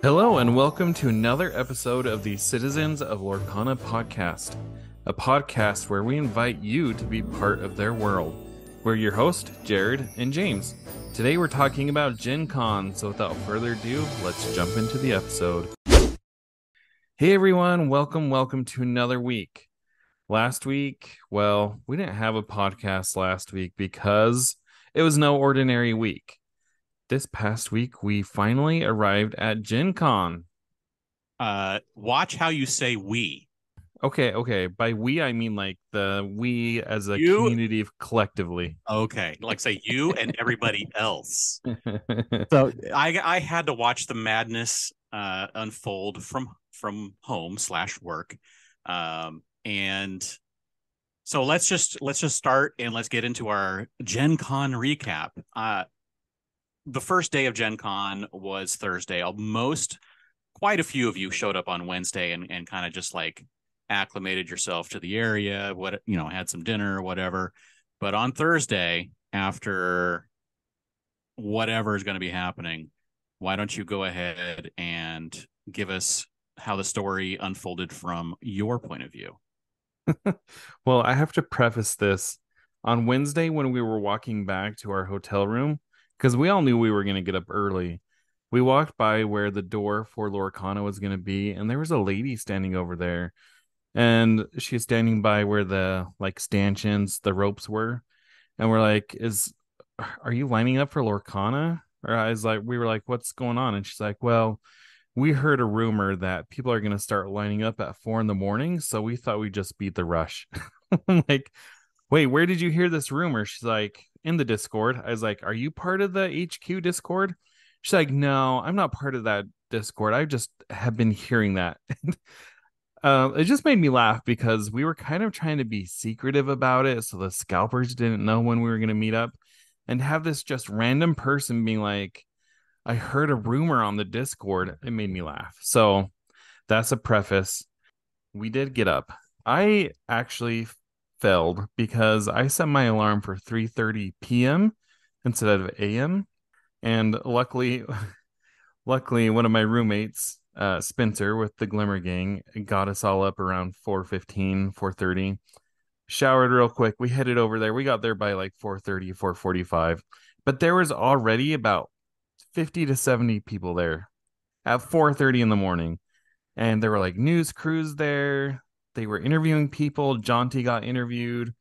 Hello, and welcome to another episode of the Citizens of Lorcana podcast, a podcast where we invite you to be part of their world. We're your host, Jared and James. Today we're talking about Gen Con, so without further ado, let's jump into the episode. Hey everyone, welcome to another week. Last week, well, we didn't have a podcast last week because it was no ordinary week. This past week, we finally arrived at Gen Con. Watch how you say we. Okay. By we, I mean like the we as a You community collectively. okay? Like say you and everybody else. So I had to watch the madness unfold from home slash work, and so let's just start and let's get into our Gen Con recap. The first day of Gen Con was Thursday. Quite a few of you showed up on Wednesday and kind of just like acclimated yourself to the area, had some dinner or whatever. But on Thursday, after whatever is going to be happening, why don't you go ahead and give us how the story unfolded from your point of view? Well, I have to preface this. On Wednesday, when we were walking back to our hotel room, because we all knew we were going to get up early, we walked by where the door for Lorcana was going to be, and there was a lady standing over there. And she's standing by where the like stanchions, the ropes were. And we're like, are you lining up for Lorcana? Or I was like, we were like, what's going on? And she's like, well, we heard a rumor that people are going to start lining up at 4 a.m. So we thought we'd just beat the rush. I'm like, wait, where did you hear this rumor? She's like, in the Discord. I was like, are you part of the HQ Discord? She's like, no, I'm not part of that Discord. I just have been hearing that. It just made me laugh because we were kind of trying to be secretive about it. So the scalpers didn't know when we were going to meet up and have this just random person being like, I heard a rumor on the Discord. It made me laugh. So that's a preface. We did get up. I actually failed because I set my alarm for 3:30 p.m. instead of a.m. And luckily one of my roommates, Spencer with the Glimmer Gang, got us all up around 4:15, 4:30. Showered real quick. We headed over there. We got there by like 4:30, 4:45. But there was already about 50 to 70 people there at 4:30 in the morning. And there were like news crews there. They were interviewing people. Jaunty got interviewed.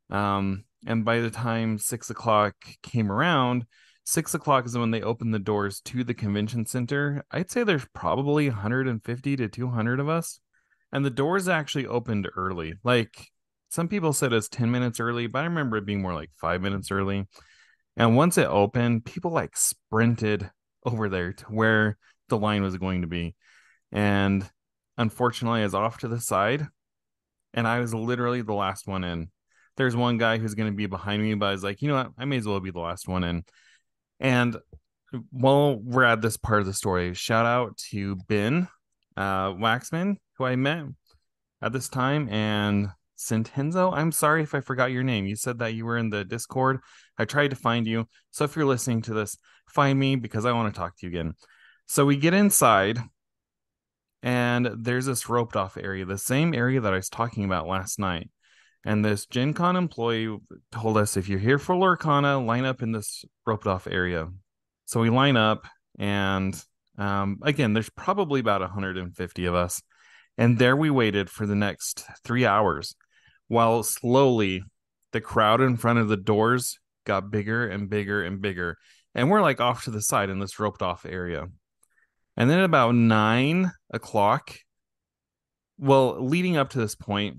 And by the time 6 o'clock came around, 6 o'clock is when they opened the doors to the convention center. I'd say there's probably 150 to 200 of us. And the doors actually opened early. Like some people said it's 10 minutes early, but I remember it being more like 5 minutes early. And once it opened, people like sprinted over there to where the line was going to be. And unfortunately, I was off to the side and I was literally the last one in. There's one guy who's going to be behind me, but I was like, you know what? I may as well be the last one in. And while we're at this part of the story, shout out to Ben Waxman, who I met at this time, and Sentenzo. I'm sorry if I forgot your name. You said that you were in the Discord. I tried to find you. So if you're listening to this, find me because I want to talk to you again. So we get inside, and there's this roped off area, the same area that I was talking about last night. And this Gen Con employee told us if you're here for Lorcana, line up in this roped off area. So we line up, and again, there's probably about 150 of us. And there we waited for the next 3 hours while slowly the crowd in front of the doors got bigger and bigger and bigger. And we're like off to the side in this roped off area. And then about 9 o'clock, well, leading up to this point,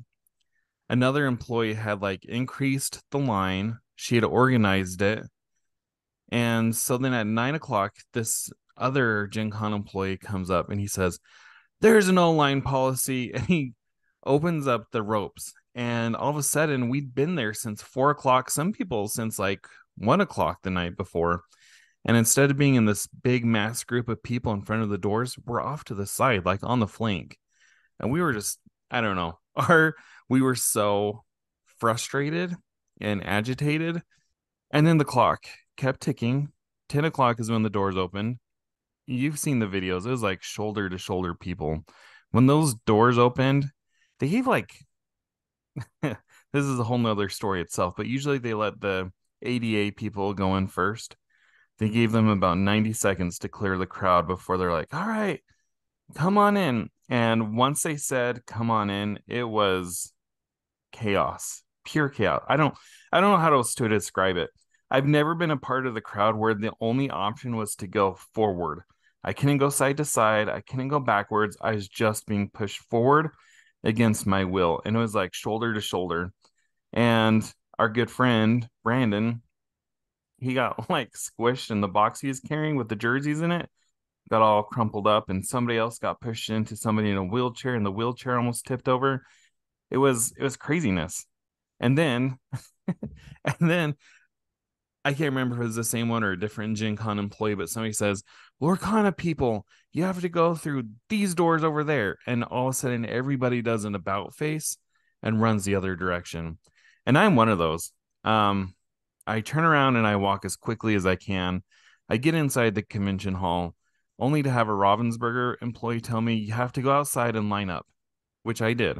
another employee had like increased the line. She had organized it. And so then at 9 o'clock, this other Gen Con employee comes up and he says, there's an line policy. And he opens up the ropes. And all of a sudden, we'd been there since 4 o'clock, some people since like 1 o'clock the night before. And instead of being in this big mass group of people in front of the doors, we're off to the side, like on the flank. And we were just, I don't know, we were so frustrated and agitated. And then the clock kept ticking. 10 o'clock is when the doors opened. you've seen the videos. It was like shoulder to shoulder people. When those doors opened, they gave like this is a whole nother story itself, but usually they let the ADA people go in first. They gave them about 90 seconds to clear the crowd before they're like, all right, come on in. And once they said, come on in, it was chaos, pure chaos. I don't know how else to describe it. I've never been a part of the crowd where the only option was to go forward. I couldn't go side to side. I couldn't go backwards. I was just being pushed forward against my will. And it was like shoulder to shoulder. And our good friend, Brandon, he got like squished in the box he was carrying with the jerseys in it, got all crumpled up, and somebody else got pushed into somebody in a wheelchair, and the wheelchair almost tipped over. It was craziness. And then and then I can't remember if it was the same one or a different Gen Con employee, but somebody says, Lorcana people, you have to go through these doors over there. And all of a sudden, everybody does an about face and runs the other direction. And I'm one of those. I turn around and I walk as quickly as I can. I get inside the convention hall, only to have a Ravensburger employee tell me you have to go outside and line up, which I did.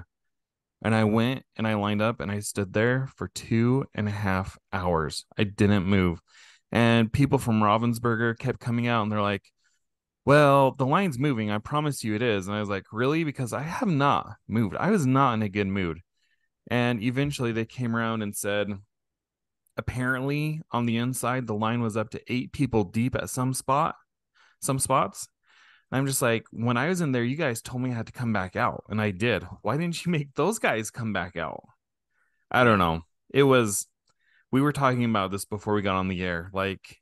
And I went and I lined up and I stood there for 2.5 hours. I didn't move. And people from Ravensburger kept coming out and they're like, well, the line's moving. I promise you it is. And I was like, really? Because I have not moved. I was not in a good mood. And eventually they came around and said, apparently on the inside, the line was up to 8 people deep at some spots. I'm just like, when I was in there, you guys told me I had to come back out, and I did. Why didn't you make those guys come back out? I don't Yeah. know. We were talking about this before we got on the air. Like,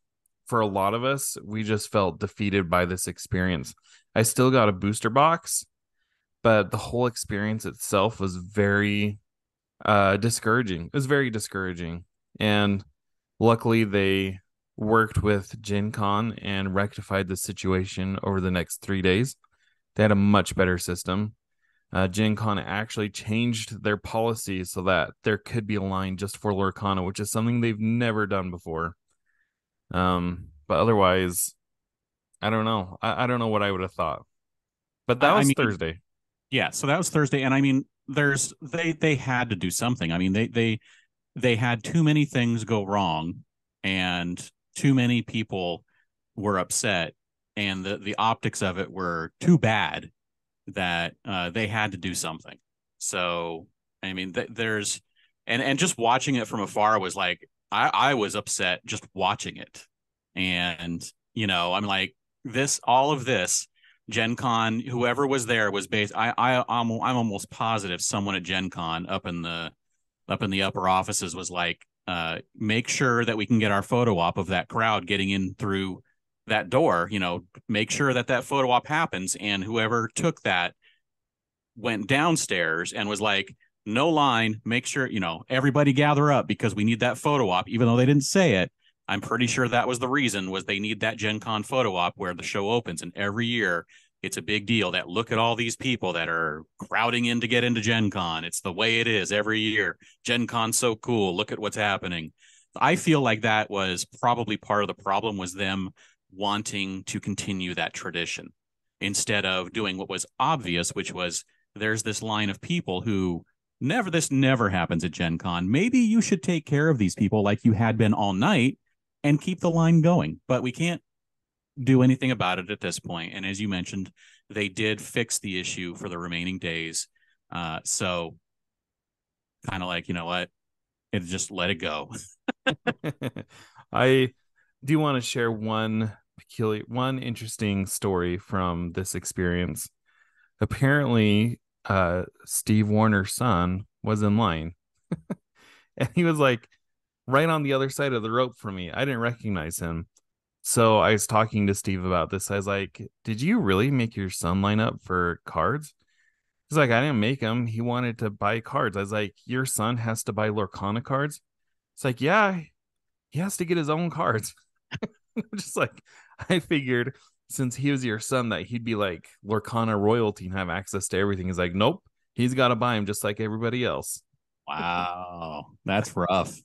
for a lot of us, we just felt defeated by this experience. I still got a booster box, but the whole experience itself was very discouraging. It was very discouraging. And luckily, they worked with Gen Con and rectified the situation over the next 3 days. They had a much better system. Gen Con actually changed their policy so that there could be a line just for Lorcana, which is something they've never done before. But otherwise, I don't know. I don't know what I would have thought. But that I was mean, Thursday. yeah. So that was Thursday, and I mean, they had to do something. I mean, they had too many things go wrong, and too many people were upset, and the optics of it were too bad that they had to do something. So I mean, there's and just watching it from afar was like I was upset just watching it, and I'm like all of this Gen Con, whoever was there was based. I'm almost positive someone at Gen Con up in the upper offices was like, make sure that we can get our photo op of that crowd getting in through that door. Make sure that photo op happens. And whoever took that went downstairs and was like, no line, make sure, everybody gather up because we need that photo op, even though they didn't say it. I'm pretty sure that was the reason was they need that Gen Con photo op where the show opens. And every year it's a big deal that look at all these people that are crowding in to get into Gen Con. It's the way it is every year. Gen Con's so cool. Look at what's happening. I feel like that was probably part of the problem was them wanting to continue that tradition instead of doing what was obvious, which was there's this line of people who this never happens at Gen Con. Maybe you should take care of these people like you had been all night and keep the line going. But we can't do anything about it at this point. And as you mentioned, they did fix the issue for the remaining days. So kind of like, you know what? It just let it go. I do want to share one interesting story from this experience. Apparently, Steve Warner's son was in line, and he was like right on the other side of the rope from me. I didn't recognize him. So I was talking to Steve about this. I was like, did you really make your son line up for cards? He's like, I didn't make him. He wanted to buy cards. I was like, your son has to buy Lorcana cards? It's like, yeah, he has to get his own cards. Just like, I figured since he was your son that he'd be like Lorcana royalty and have access to everything. He's like, nope, he's got to buy him just like everybody else. Wow. That's rough.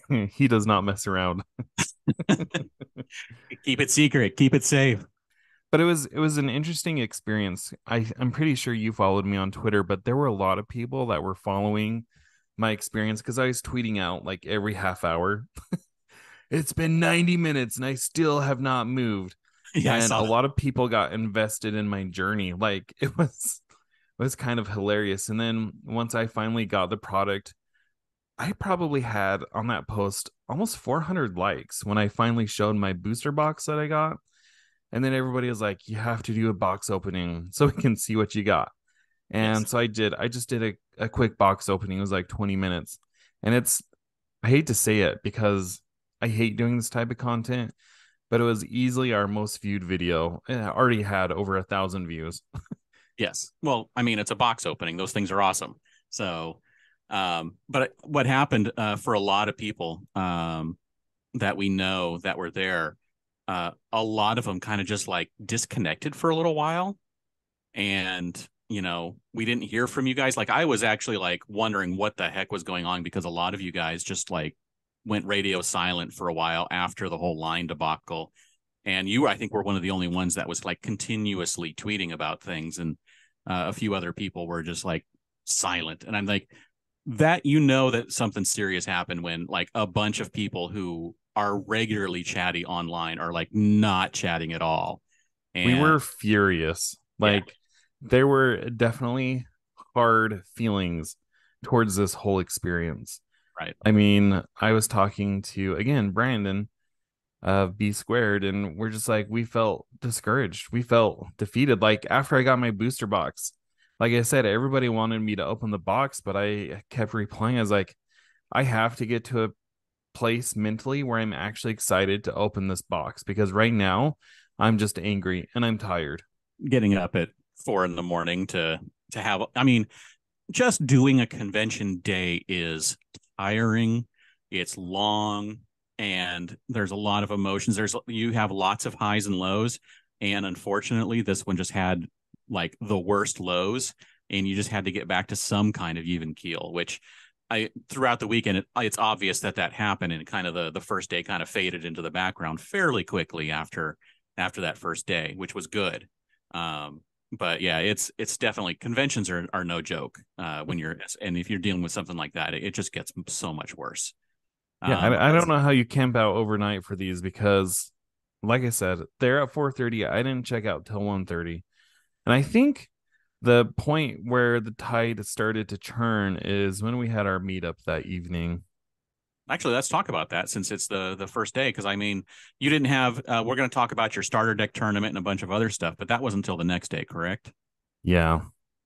He does not mess around. Keep it secret. Keep it safe. But it was an interesting experience. I'm pretty sure you followed me on Twitter, but there were a lot of people that were following my experience because I was tweeting out like every half hour. It's been 90 minutes and I still have not moved. Yeah, I And saw a that. lot of people got invested in my journey. Like it was kind of hilarious. And then once I finally got the product, I probably had on that post almost 400 likes when I finally showed my booster box that I got. And then everybody was like, you have to do a box opening so we can see what you got. Yes. And so I did. I just did a quick box opening. It was like 20 minutes. And I hate to say it because I hate doing this type of content, but it was easily our most viewed video. It already had over 1,000 views. Yes. Well, I mean, it's a box opening. Those things are awesome. So, but what happened for a lot of people that we know that were there, a lot of them kind of just like disconnected for a little while. And, we didn't hear from you guys. Like, I was actually like wondering what the heck was going on because a lot of you guys just like went radio silent for a while after the whole line debacle. And you, I think, were one of the only ones that was like continuously tweeting about things. And a few other people were just like silent. And I'm like, that that something serious happened when like a bunch of people who are regularly chatty online are like not chatting at all. We And were furious. yeah, Like, there were definitely hard feelings towards this whole experience. right. I mean, I was talking to, again, Brandon of B Squared, and we're just like, we felt discouraged. We felt defeated. Like, after I got my booster box, like I said, everybody wanted me to open the box, but I kept replying as like, I have to get to a place mentally where I'm actually excited to open this box because right now I'm just angry and I'm tired. Getting up at 4 in the morning to have, I mean, just doing a convention day is tiring. It's long and there's a lot of emotions. You have lots of highs and lows. And unfortunately, this one just had like the worst lows. And you just had to get back to some kind of even keel, which I throughout the weekend, it's obvious that happened. And kind of the first day kind of faded into the background fairly quickly after that first day, which was good. Um, but yeah, it's definitely conventions are no joke when you're and if you're dealing with something like that, it just gets so much worse. Yeah, Um, I don't know how you camp out overnight for these because, like I said, they're at 4:30. I didn't check out till 1:30, and I think the point where the tide started to churn is when we had our meetup that evening. Actually, let's talk about that since it's the first day. Because I mean, you didn't have. We're going to talk about your starter deck tournament and a bunch of other stuff, but that wasn't until the next day, correct? Yeah.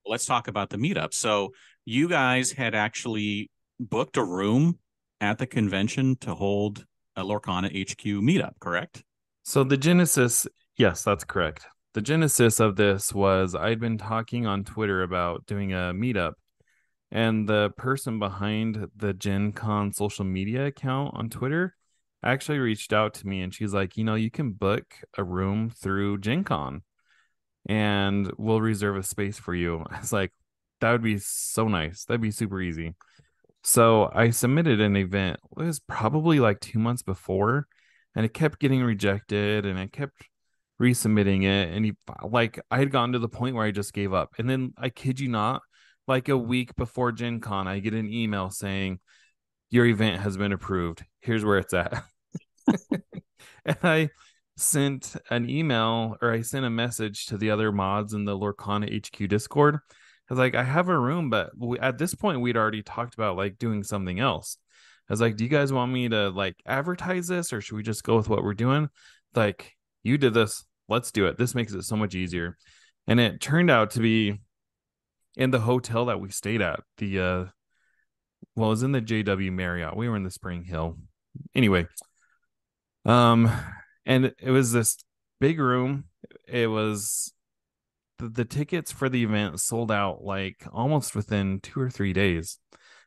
Let's talk about the meetup. So you guys had actually booked a room at the convention to hold a Lorcana HQ meetup, correct? So the genesis, yes, that's correct. The genesis of this was I'd been talking on Twitter about doing a meetup, and the person behind the Gen Con social media account on Twitter actually reached out to me and she's like, you can book a room through Gen Con and we'll reserve a space for you. I was like, that would be so nice. That'd be super easy. So I submitted an event. It was probably like 2 months before, and it kept getting rejected, and I kept resubmitting it. And like I had gotten to the point where I just gave up. And then I kid you not, like a week before Gen Con, I get an email saying your event has been approved. Here's where it's at. And I sent an email or I sent a message to the other mods in the Lorcana HQ Discord. I was like, I have a room, but at this point, we'd already talked about like doing something else. I was like, do you guys want me to like advertise this or should we just go with what we're doing? Like, you did this. Let's do it. This makes it so much easier. And it turned out to be in the hotel that we stayed at. Well, it was in the JW Marriott. We were in the Spring Hill. Anyway, um, and it was this big room. It was the tickets for the event sold out like almost within 2 or 3 days.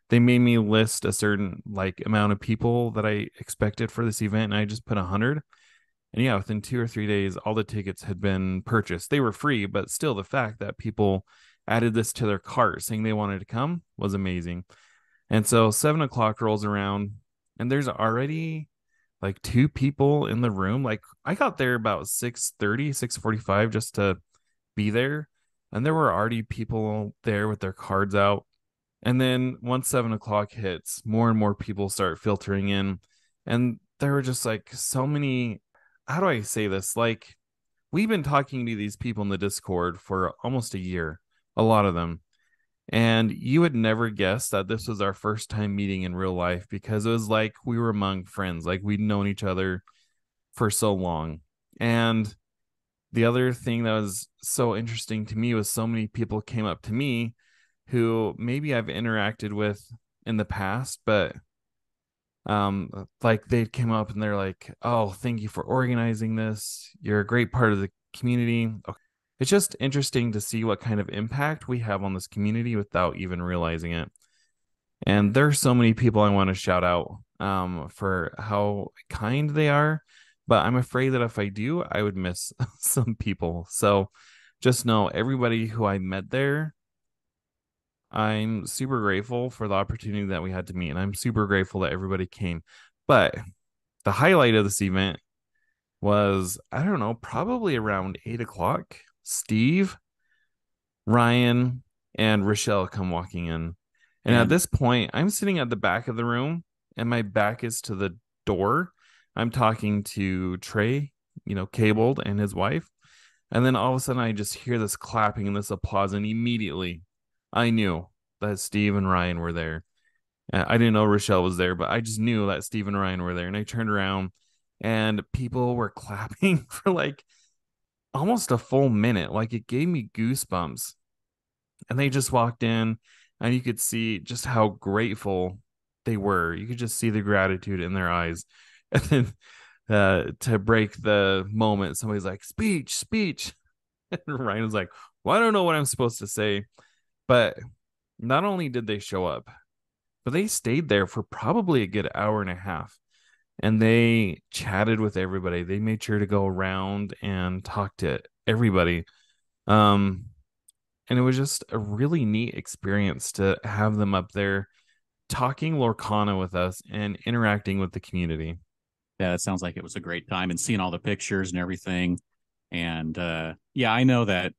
They made me list a certain like amount of people that I expected for this event, and I just put 100. And yeah, within 2 or 3 days, all the tickets had been purchased. They were free, but still, the fact that people added this to their cart saying they wanted to come was amazing. And so 7 o'clock rolls around, and there's already like two people in the room. Like I got there about 6:30, 6:45 just to be there. And there were already people there with their cards out. And then once 7 o'clock hits, more and more people start filtering in. And there were just like so many, how do I say this? Like we've been talking to these people in the Discord for almost a year, a lot of them. And you would never guess that this was our first time meeting in real life because it was like we were among friends, like we'd known each other for so long. And the other thing that was so interesting to me was so many people came up to me who maybe I've interacted with in the past, but like they came up and they're like, "Oh, thank you for organizing this. You're a great part of the community." Okay. It's just interesting to see what kind of impact we have on this community without even realizing it. And there's so many people I want to shout out for how kind they are, but I'm afraid that if I do, I would miss some people. So just know everybody who I met there, I'm super grateful for the opportunity that we had to meet, and I'm super grateful that everybody came. But the highlight of this event was, I don't know, probably around 8 o'clock. Steve, Ryan, and Rochelle come walking in. And at And this point, I'm sitting at the back of the room and my back is to the door. I'm talking to Trey, Cabled and his wife. And then all of a sudden, I just hear this clapping and this applause. And immediately I knew that Steve and Ryan were there. I didn't know Rochelle was there, but I just knew that Steve and Ryan were there. And I turned around and people were clapping for like almost a full minute. Like it gave me goosebumps. And they just walked in and you could see just how grateful they were. You could just see the gratitude in their eyes. And then to break the moment, somebody's like, speech, speech. And Ryan was like, well, I don't know what I'm supposed to say. But not only did they show up, but they stayed there for probably a good hour and a half. And they chatted with everybody. They made sure to go around and talk to everybody. Um, and it was just a really neat experience to have them up there talking Lorcana with us and interacting with the community. yeah, it sounds like it was a great time and seeing all the pictures and everything. And yeah, I know that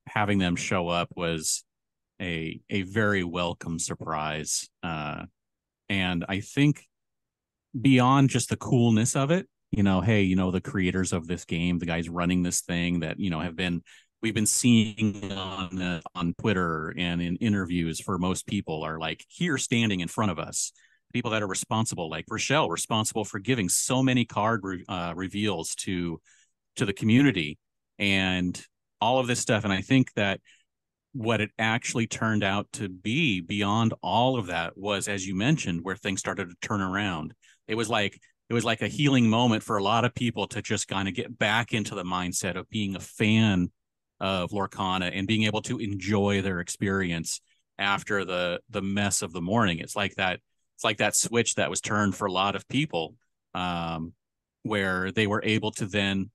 having them show up was a very welcome surprise. And I think beyond just the coolness of it, hey, the creators of this game, the guys running this thing that have been we've been seeing on Twitter and in interviews for most people are like here standing in front of us. People that are responsible, like Rochelle, responsible for giving so many reveals to the community and all of this stuff. And I think that what it actually turned out to be beyond all of that was, as you mentioned, where things started to turn around. It was like a healing moment for a lot of people to just kind of get back into the mindset of being a fan of Lorcana and being able to enjoy their experience after the mess of the morning. It's like that switch that was turned for a lot of people, where they were able to then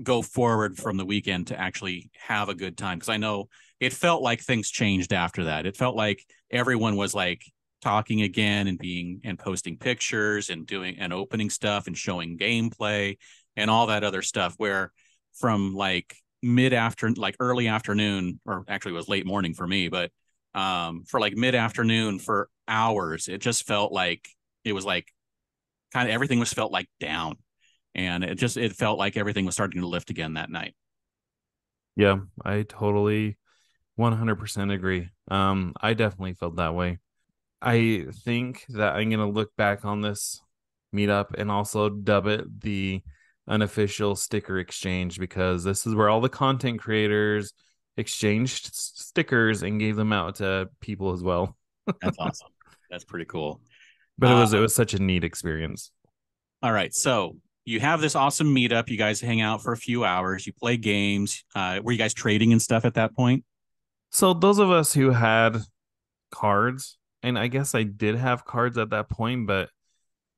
go forward from the weekend to actually have a good time. Because I know it felt like things changed after that. It felt like everyone was like talking again and being and posting pictures and doing and opening stuff and showing gameplay and all that other stuff. Where from like like early afternoon, or actually it was late morning for me, but for like mid afternoon for hours, it just felt like it was like kind of everything was felt like down, and it felt like everything was starting to lift again that night. Yeah, I totally 100% agree. I definitely felt that way. I think that I'm going to look back on this meetup and also dub it the unofficial sticker exchange because this is where all the content creators exchanged stickers and gave them out to people as well. That's awesome. That's pretty cool. But it uh, was it was such a neat experience. all right, so you have this awesome meetup, you guys hang out for a few hours, you play games. Were you guys trading and stuff at that point? So those of us who had cards, and I guess I did have cards at that point, but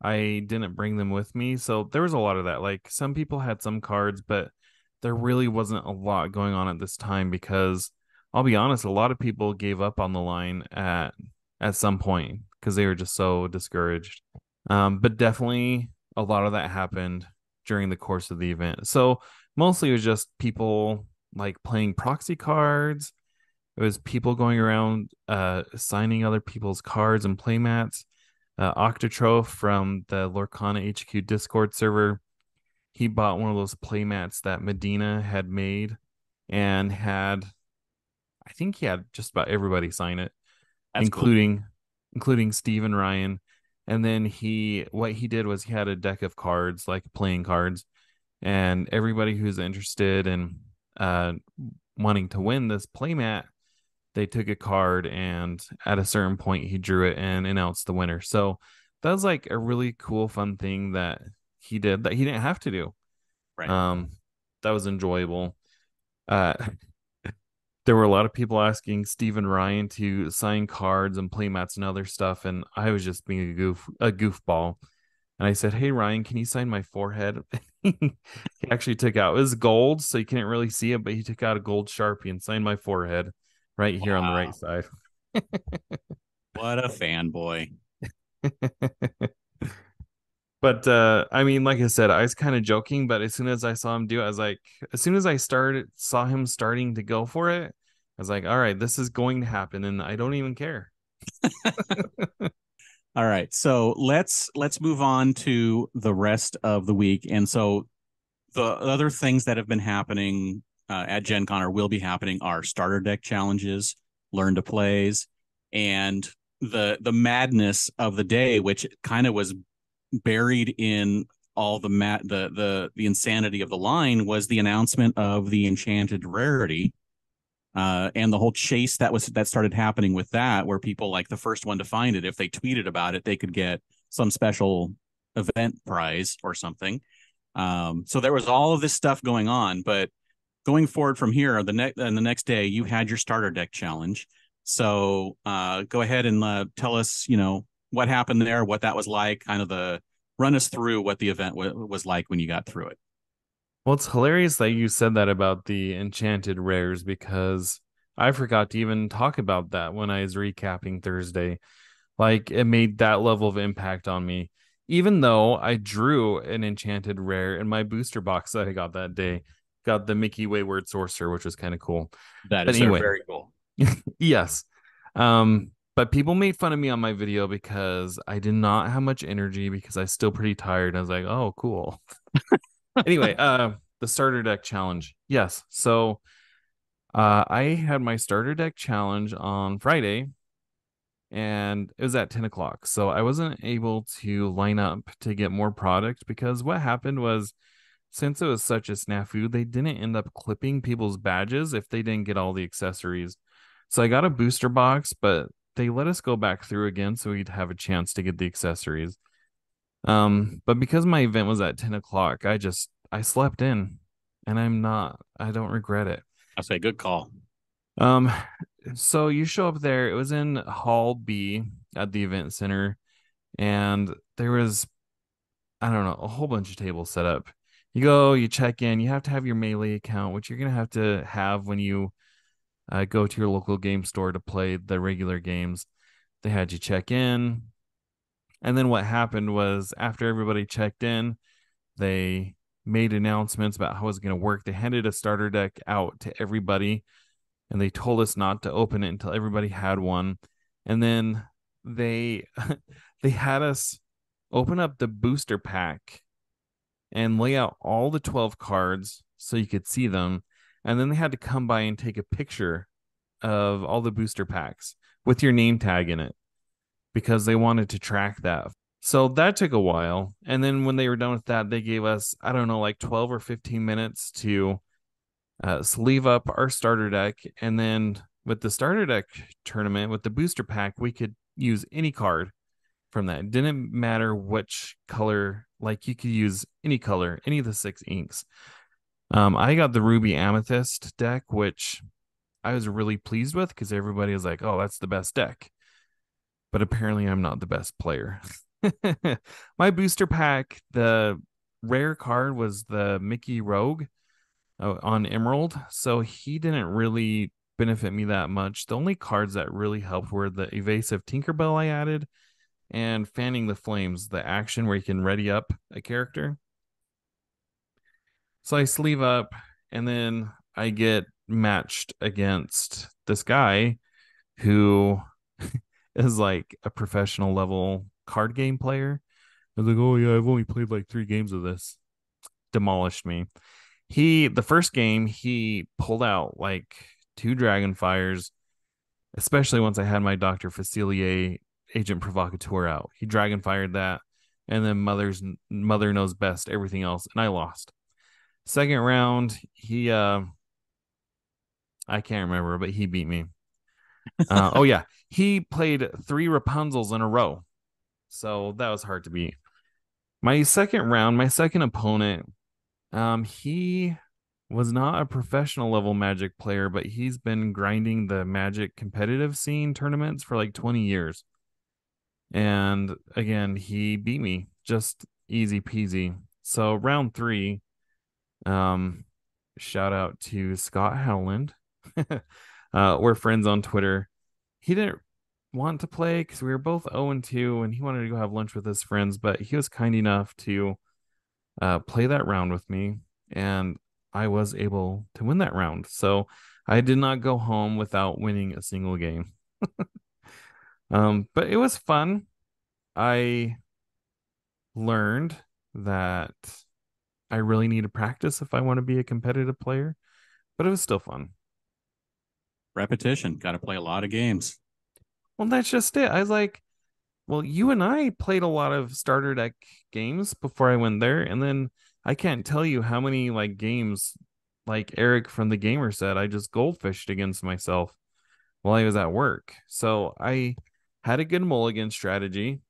I didn't bring them with me. So there was a lot of that. Like some people had some cards, but there really wasn't a lot going on at this time because I'll be honest, a lot of people gave up on the line at some point because they were just so discouraged. But definitely a lot of that happened during the course of the event. So mostly it was just people like playing proxy cards. It was people going around signing other people's cards and playmats. Octotroph from the Lorcana HQ Discord server, he bought one of those playmats that Medina had made and had, I think he had just about everybody sign it, That's cool. including Steve and Ryan. And then what he did was he had a deck of cards, like playing cards, and everybody who's interested in uh, wanting to win this playmat, they took a card, and at a certain point, he drew it and announced the winner. So that was like a really cool, fun thing that he did that he didn't have to do. Right. Um, that was enjoyable. Uh, there were a lot of people asking Steve and Ryan to sign cards and playmats and other stuff, and I was just being a goofball. And I said, "Hey Ryan, can you sign my forehead?" He actually took out, it was gold, so you couldn't really see it, but he took out a gold Sharpie and signed my forehead right here on the right Wow. side. What a fanboy. But I mean, like I said, I was kind of joking, but as soon as I saw him do it, I was like, as soon as I started saw him starting to go for it, I was like, all right, this is going to happen, and I don't even care. All right. So let's move on to the rest of the week. And so the other things that have been happening at Gen Con or will be happening are starter deck challenges, learn to plays, and the madness of the day, which kind of was buried in all the insanity of the line, was the announcement of the enchanted rarity, and the whole chase that started happening with that, where people, like, the first one to find it, if they tweeted about it, they could get some special event prize or something. So there was all of this stuff going on, but going forward from here, the next day, you had your starter deck challenge. So go ahead and tell us, what happened there, what that was like, kind of the run us through what the event was like when you got through it. Well, it's hilarious that you said that about the enchanted rares because I forgot to even talk about that when I was recapping Thursday. Like it made that level of impact on me. Even though I drew an enchanted rare in my booster box that I got that day, got the Mickey Wayward Sorcerer, which was kind of cool. That But is anyway, very cool. yes. But people made fun of me on my video because I did not have much energy because I was still pretty tired. I was like, oh, cool. Anyway, the starter deck challenge. Yes. So I had my starter deck challenge on Friday and it was at 10 o'clock. So I wasn't able to line up to get more product because what happened was since it was such a snafu, they didn't end up clipping people's badges if they didn't get all the accessories. So I got a booster box, but they let us go back through again so we'd have a chance to get the accessories. But because my event was at 10 o'clock, I slept in and I don't regret it. I say good call. Um, so you show up there, it was in Hall B at the event center, and there was, I don't know, a whole bunch of tables set up. You go, you check in, you have to have your Melee account, which you're gonna have when you go to your local game store to play the regular games. They had you check in, and then what happened was after everybody checked in, they made announcements about how it was going to work. They handed a starter deck out to everybody and they told us not to open it until everybody had one. And then they they had us open up the booster pack and lay out all the 12 cards so you could see them. And then they had to come by and take a picture of all the booster packs with your name tag in it because they wanted to track that. So that took a while. And then when they were done with that, they gave us, I don't know, like 12 or 15 minutes to sleeve up our starter deck. And then with the starter deck tournament, with the booster pack, we could use any card from that. It didn't matter which color, like you could use any color, any of the six inks. I got the Ruby Amethyst deck, which I was really pleased with because everybody was like, oh, that's the best deck. But apparently, I'm not the best player. My booster pack, the rare card was the Mickey Rogue on Emerald. So he didn't really benefit me that much. The only cards that really helped were the evasive Tinkerbell I added and fanning the flames, the action where you can ready up a character. So I sleeve up and then I get matched against this guy who is like a professional level card game player. I was like, oh yeah, I've only played like 3 games of this. Demolished me. The first game, he pulled out like 2 dragon fires, especially once I had my Dr. Facilier Agent Provocateur out. He dragon fired that, and then Mother Knows Best, everything else, and I lost. Second round, I can't remember, but he beat me. Oh yeah, he played 3 Rapunzels in a row, so that was hard to beat. My second round, my second opponent, he was not a professional level Magic player, but he's been grinding the Magic competitive scene tournaments for like 20 years. And again, he beat me just easy peasy. So round three, um, shout out to Scott Howland. We're friends on Twitter. He didn't want to play because we were both 0 and 2, and he wanted to go have lunch with his friends, but he was kind enough to play that round with me, and I was able to win that round. So I did not go home without winning a single game. But it was fun. I learned that I really need to practice if I want to be a competitive player, but it was still fun. Repetition. Got to play a lot of games. Well, that's just it. I was like, well, you and I played a lot of starter deck games before I went there, and then I can't tell you how many like games, like Eric from the Gamer said, I just goldfished against myself while I was at work. So I had a good mulligan strategy.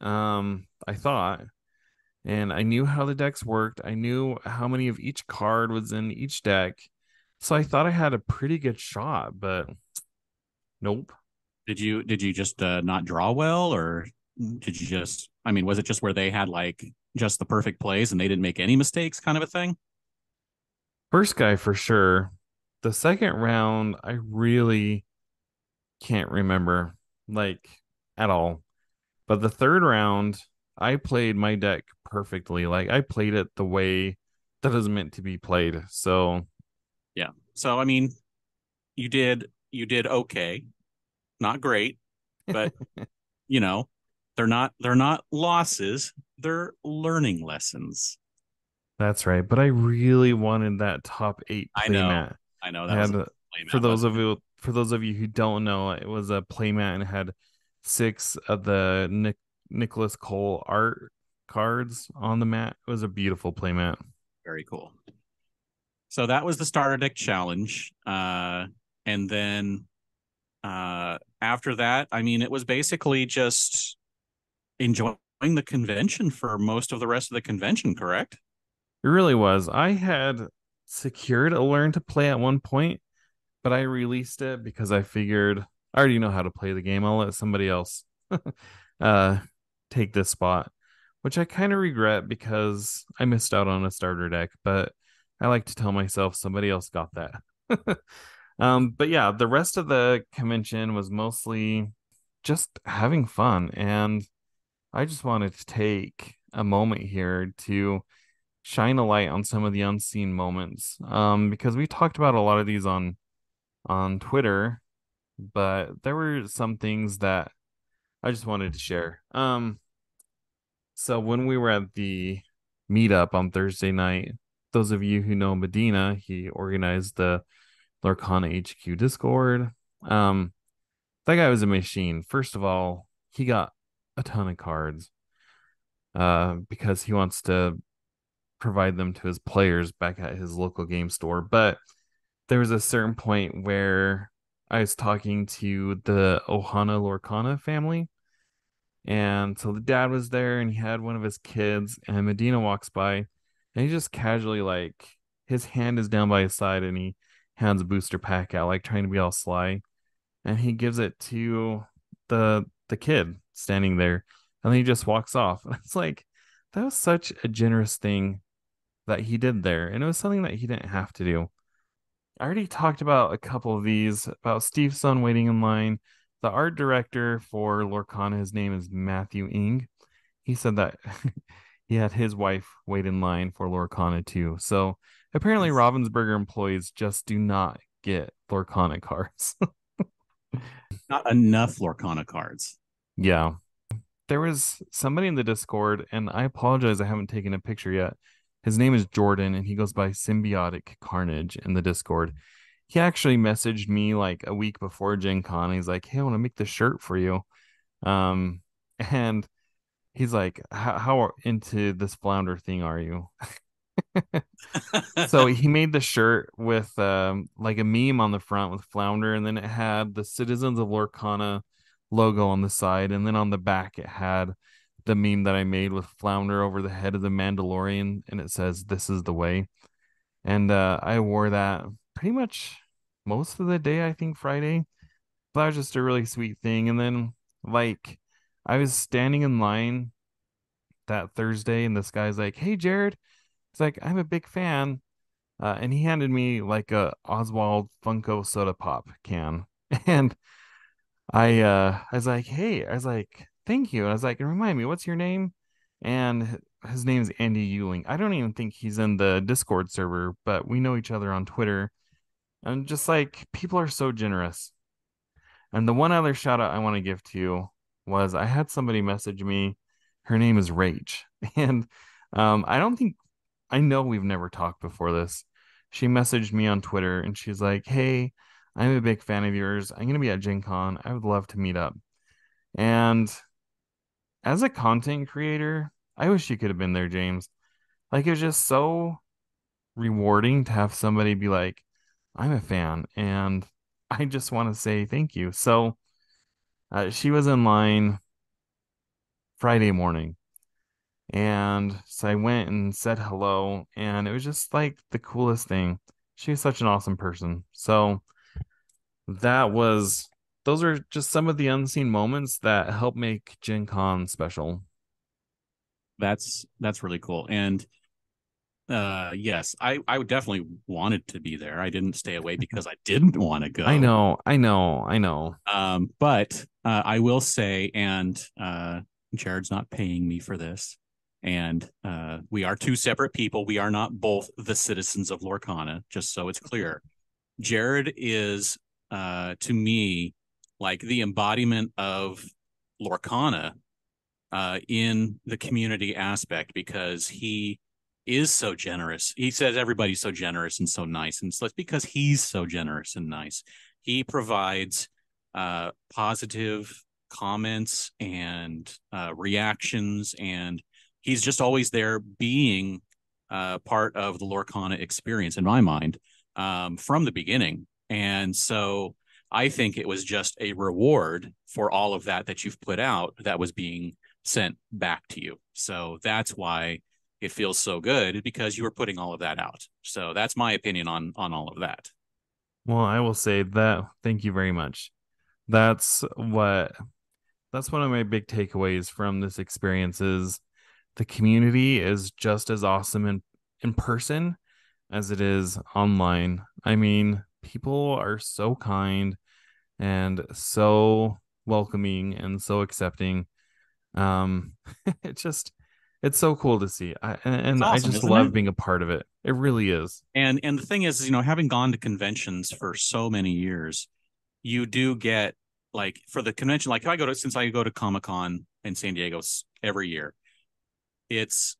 I thought, and I knew how the decks worked. I knew how many of each card was in each deck. So I thought I had a pretty good shot, but nope. Did you just not draw well, or did you just? I mean, was it just where they had like just the perfect plays and they didn't make any mistakes, kind of a thing? First guy for sure. The second round, I really can't remember like at all. But the third round, I played my deck perfectly. Like I played it the way that is meant to be played. So Yeah. So I mean, you did okay, not great, but you know, they're not losses, they're learning lessons. that's right. But I really wanted that top eight I know, playmat. I know It that was had a playmat, wasn't it? for those of you who don't know, it was a playmat and it had 6 of the Nicholas Cole art cards on the mat. It was a beautiful playmat. Very cool. So that was the starter deck challenge, and then after that, I mean, it was basically just enjoying the convention for most of the rest of the convention. Correct? It really was. I had secured a learn to play at one point, but I released it because I figured I already know how to play the game. I'll let somebody else uh take this spot, which I kind of regret because I missed out on a starter deck, but I like to tell myself somebody else got that. But yeah, the rest of the convention was mostly just having fun, and I just wanted to take a moment here to shine a light on some of the unseen moments. Because we talked about a lot of these on Twitter, but there were some things that I just wanted to share. So when we were at the meetup on Thursday night, those of you who know Medina, he organized the Lorcana HQ Discord. Um, that guy was a machine. First of all, he got a ton of cards because he wants to provide them to his players back at his local game store. But there was a certain point where I was talking to the Ohana Lorcana family. And so the dad was there and he had one of his kids, and Medina walks by and he just casually, like, his hand is down by his side and he hands a booster pack out, like trying to be all sly. And he gives it to the kid standing there. And then he just walks off. It's like that was such a generous thing that he did there. And it was something that he didn't have to do. I already talked about a couple of these about Steve's son waiting in line, the art director for Lorcana, his name is Matthew Ing. He said that he had his wife wait in line for Lorcana too. So apparently Ravensburger employees just do not get Lorcana cards. Not enough Lorcana cards. Yeah. There was somebody in the Discord, and I apologize, I haven't taken a picture yet. His name is Jordan, and he goes by Symbiotic Carnage in the Discord. He actually messaged me like a week before Gen Con. He's like, "Hey, I want to make the shirt for you." Um, and he's like, "How into this flounder thing are you?" So he made the shirt with like a meme on the front with flounder, and then it had the Citizens of Lorcana logo on the side, and then on the back it had the meme that I made with flounder over the head of the Mandalorian, and it says, "This is the way." And I wore that pretty much most of the day, I think Friday. But that was just a really sweet thing. And then like I was standing in line that Thursday, and this guy's like, "Hey, Jared." It's like, "I'm a big fan." And he handed me like a Oswald Funko soda pop can. And I was like, "Hey," I was like, "Thank you." And I was like, "Remind me, what's your name?" And his name's Andy Euling. I don't even think he's in the Discord server, but we know each other on Twitter. And just like people are so generous. And the one other shout out I want to give to you was I had somebody message me. Her name is Rach. And I don't think I know we've never talked before this. She messaged me on Twitter and she's like, "Hey, I'm a big fan of yours. I'm going to be at Gen Con. I would love to meet up." And as a content creator, I wish you could have been there, James. Like, it was just so rewarding to have somebody be like, "I'm a fan and I just want to say thank you." So she was in line Friday morning. And so I went and said hello, and it was just like the coolest thing. She was such an awesome person. So that was, those are just some of the unseen moments that help make Gen Con special. That's really cool. And yes, I would definitely wanted to be there. I didn't stay away because I didn't want to I go. know, I know, I know. But I will say, and Jared's not paying me for this, and we are two separate people. We are not both the citizens of Lorcana, just so it's clear. Jared is, to me, like the embodiment of Lorcana in the community aspect because he is so generous. He says everybody's so generous and so nice, and so it's because he's so generous and nice. He provides positive comments and reactions, and he's just always there being part of the Lorcana experience in my mind from the beginning. And so I think it was just a reward for all of that you've put out that was being sent back to you. So that's why it feels so good because you were putting all of that out. So that's my opinion on all of that. Well, I will say that thank you very much. That's what that's one of my big takeaways from this experience is the community is just as awesome in person as it is online. I mean, people are so kind and so welcoming and so accepting. Um, it's just it's so cool to see. It's And I awesome, just isn't it? love being a part of it. It really is. And the thing is, having gone to conventions for so many years, you do get like for the convention, like if I go to since I go to Comic Con in San Diego every year, it's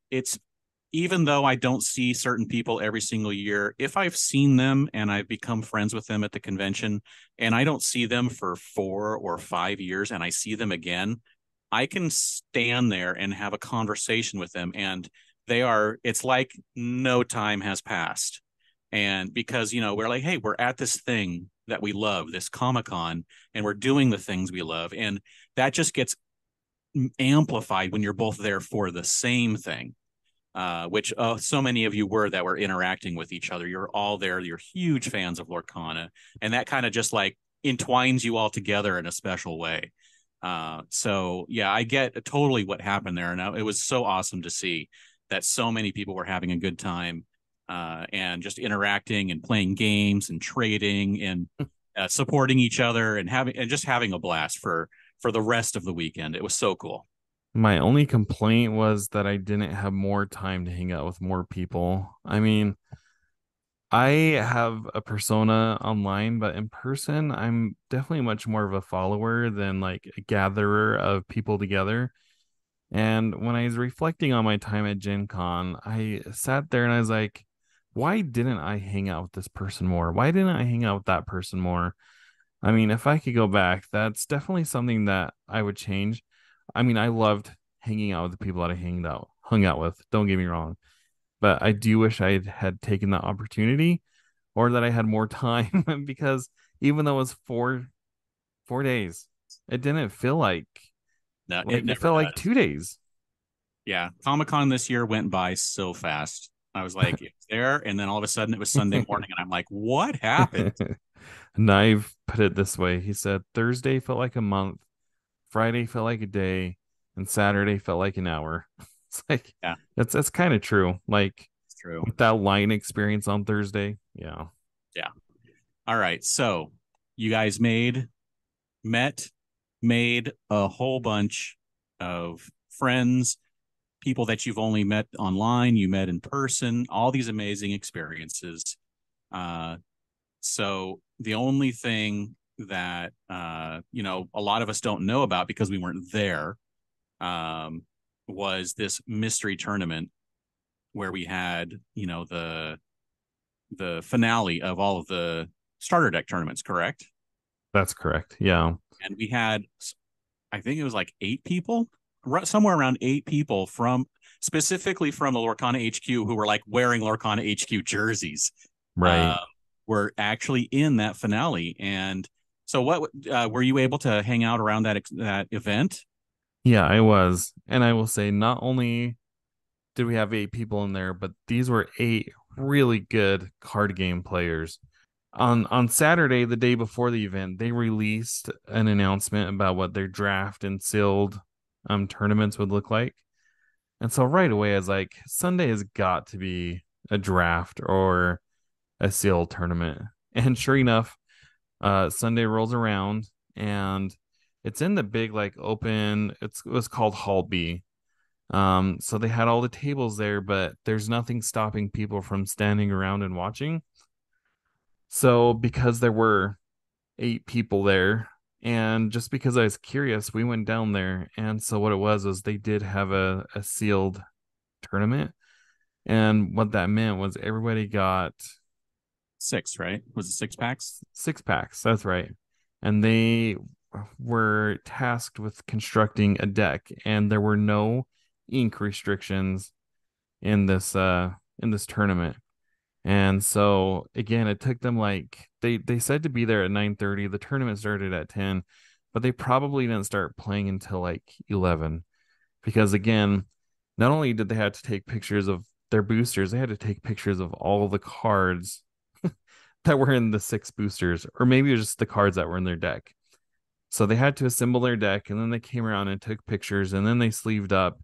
even though I don't see certain people every single year, if I've seen them and I've become friends with them at the convention and I don't see them for 4 or 5 years and I see them again, I can stand there and have a conversation with them. And it's like no time has passed. And because, we're like, hey, we're at this thing that we love, this Comic Con, and we're doing the things we love. And that just gets amplified when you're both there for the same thing, which so many of you were that were interacting with each other. You're all there. You're huge fans of Lorcana. And that kind of just like entwines you all together in a special way. So, yeah, I get totally what happened there. And it was so awesome to see that so many people were having a good time and just interacting and playing games and trading. And supporting each other and just having a blast for the rest of the weekend. It was so cool. My only complaint was that I didn't have more time to hang out with more people. I mean, I have a persona online, but in person, I'm definitely much more of a follower than like a gatherer of people together. And when I was reflecting on my time at Gen Con, I sat there and I was like, why didn't I hang out with this person more? Why didn't I hang out with that person more? I mean, if I could go back, that's definitely something that I would change. I mean, I loved hanging out with the people that I hung out with. Don't get me wrong, but I do wish I had taken that opportunity or that I had more time because even though it was 4 days, it didn't feel No, it like it never felt like does. 2 days. Yeah, Comic Con this year went by so fast. I was like, it's there, and then all of a sudden it was Sunday morning, and I'm like, what happened? Knive put it this way. He said Thursday felt like a month, Friday felt like a day, and Saturday felt like an hour. It's like Yeah, that's kind of true. Like it's true. with that line experience on Thursday. Yeah. Yeah. All right. So you guys met, made a whole bunch of friends, people that you've only met online, you met in person, all these amazing experiences. Uh, so the only thing that a lot of us don't know about because we weren't there um, was this mystery tournament where we had the finale of all of the starter deck tournaments, correct? That's correct. Yeah. And we had, I think it was like 8 people, somewhere around 8 people from specifically from the Lorcana HQ who were like wearing Lorcana HQ jerseys. Uh, Right. were actually in that finale. And so, what were you able to hang out around that event? Yeah, I was. And I will say not only did we have 8 people in there, but these were 8 really good card game players. On Saturday, the day before the event, they released an announcement about what their draft and sealed tournaments would look like. And so right away, I was like, Sunday has got to be a draft or a sealed tournament. And sure enough, Sunday rolls around and it's in the big like open. It was called Hall B. So they had all the tables there, but there's nothing stopping people from standing around and watching. So because there were 8 people there, and just because I was curious, we went down there. And so what it was they did have a sealed tournament. And what that meant was everybody got Six, right? Was it 6 packs? 6 packs. That's right. And they were tasked with constructing a deck, and there were no ink restrictions in this tournament. And so again, it took them like they said to be there at 9:30. The tournament started at 10, but they probably didn't start playing until like 11 because again, not only did they have to take pictures of their boosters, they had to take pictures of all the cards that were in the 6 boosters, or maybe it was just the cards that were in their deck. So they had to assemble their deck, and then they came around and took pictures, and then they sleeved up,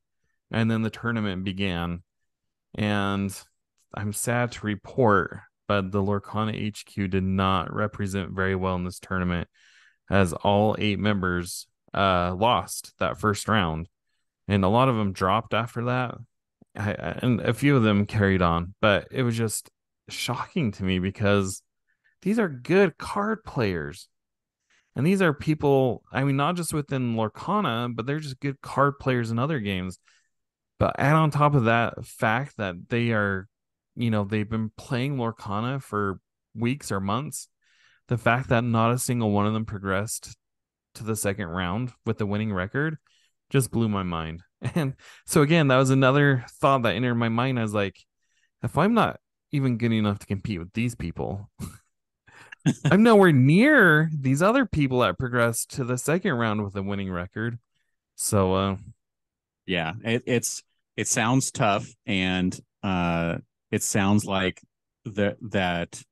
and then the tournament began. And I'm sad to report, but the Lorcana HQ did not represent very well in this tournament, as all 8 members lost that first round, and a lot of them dropped after that. And a few of them carried on, but it was just shocking to me because these are good card players. And these are people, I mean, not just within Lorcana, but they're just good card players in other games. But add on top of that fact that they are, they've been playing Lorcana for weeks or months. The fact that not a single one of them progressed to the second round with the winning record just blew my mind. And so, again, that was another thought that entered my mind. I was like, if I'm not even good enough to compete with these people, I'm nowhere near these other people that progressed to the second round with a winning record. So, Yeah, it sounds tough, and it sounds like that